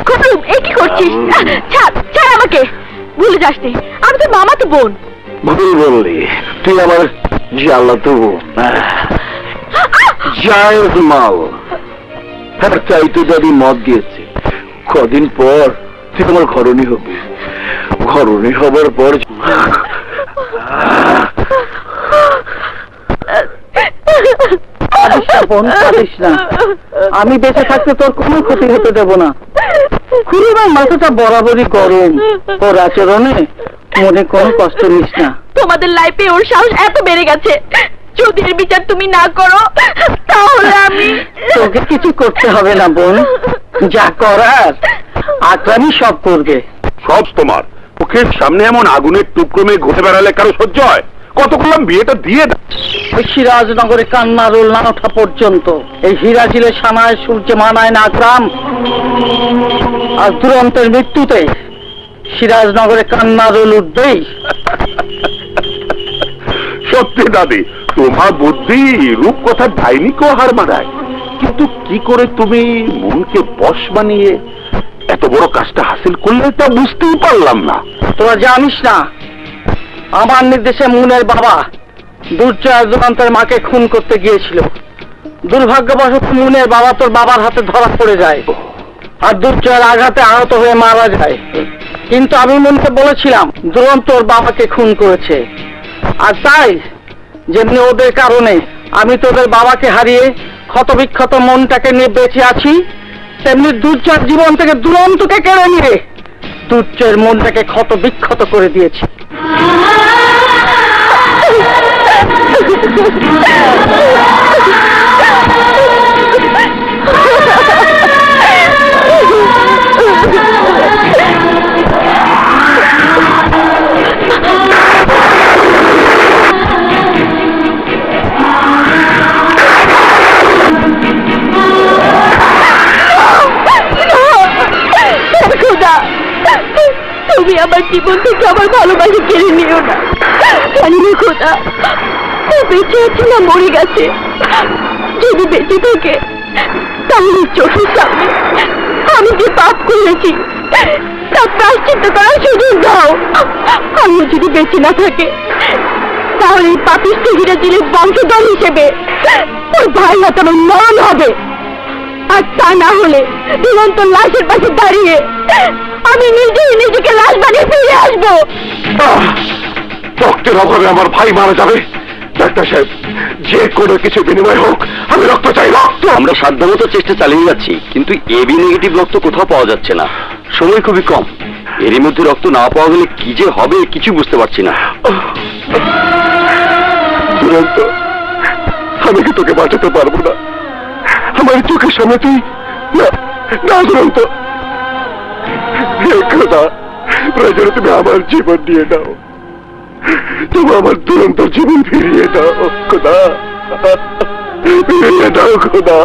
খুকুম এ কি করছিস? ছাড় ছাড় আমাকে, ভুলে যাস নি আমি তোর মামাতো বোন। ভুল বললি, তুই আমার জ্বালাতো বোন, জায়েজ মাল। তাই তো দাদি মত দিয়েছে, কদিন পর তুই আমার ঘরণী হবি। ঘরণী হবার পর আমি বেঁচে থাকতে তোর কোনো ক্ষতি হতে দেব না। খুড়িমার মাথাটা বরাবরই গরম, ওর আচরণে মনে কোনো কষ্ট নিস না। তোমাদের লাইফে ওর সাহস এত বেড়ে গেছে, যদি এর বিচার তুমি না করো তাহলে আমি। তোকে কিছু করতে হবে না বোন, যা করার আকরামই সব করবে। সব তোমার ওকে সামনে এমন আগুনের টুকরো মেয়ে ঘুরে বেড়ালে কারো সহ্য হয়? কত করলাম বিয়েটা দিয়ে দাও। সিরাজনগরে কান্না রোল না ওঠা পর্যন্ত এই হিরাজিলে সানায় সূর্যে মানায় না আকরাম। আর দুরন্তের মৃত্যুতে সিরাজনগরে কান্না রোল উঠবেই। সত্যি দাদি, তোমার বুদ্ধি রূপকথার ডাইনিকেও হার মানায়। কিন্তু কি করে তুমি মনকে বশ বানিয়ে এত বড় কাজটা হাসিল করলে তা বুঝতেই পারলাম না। তোরা জানিস না, আমার নির্দেশে মুনের বাবা দুর্জয় দুরন্তের মাকে খুন করতে গিয়েছিল। দুর্ভাগ্যবশত মুনের বাবা তোর বাবার হাতে ধরা পড়ে যায়, আর দুর্জয়ের আঘাতে আহত হয়ে মারা যায়। কিন্তু আমি মুনকে বলেছিলাম দুরন্ত ওর বাবাকে খুন করেছে, আর তাই যেমনি ওদের কারণে আমি তোদের বাবাকে হারিয়ে ক্ষতবিক্ষত মনটাকে নিয়ে বেঁচে আছি, তেমনি দুর্জয়ের জীবন থেকে দুরন্তকে কেড়ে নিয়ে দুর্জয়ের মনটাকে ক্ষত বিক্ষত করে দিয়েছি। তুমি আমার জীবন থেকে আমার ভালোবাসা কেড়ে নিও না। জানি না খোদা ও বেঁচে আছে না মরে গেছে। যদি বেঁচে থাকে তাহলে চোখের সামনে আমি যে পাপ করেছি তার প্রায়শ্চিত্ত করার সুযোগ দাও। আমি যদি বেঁচে না থাকে তাহলে এই পাপিষ্ঠ হিরাজিলের বংশধর হিসেবে ওর ভাই হাতানো মরণ হবে। আর তা না হলে দুরন্ত লাশের পাশে দাঁড়িয়ে আমি নিজেই নিজেকে লাশ বানিয়ে ফিরে আসবো। রক্তের অভাবে আমার ভাই মারা যাবে? ডাক্তার সাহেব, যে কোনো কিছু বিনিময় হোক, আমি রক্ত চাই, রক্ত। আমরা সাধ্যমতো চেষ্টা চালিয়ে যাচ্ছি, কিন্তু এবি নেগেটিভ রক্ত কোথাও পাওয়া যাচ্ছে না। সময় খুবই কম, এরই মধ্যে রক্ত না পাওয়া গেলে কি যে হবে কিছু বুঝতে পারছি না। দুরন্ত, আমি কি তোকে বাঁচাতে পারবো না? আমার চোখের সামনে তুই না, না দুরন্ত, খোদা প্রয়োজনে তুমি আমার জীবন দিয়ে দাও, তুমি আমার দুরন্ত জীবন ফিরিয়ে দাও খোদা, ফিরিয়ে দাও খোদা।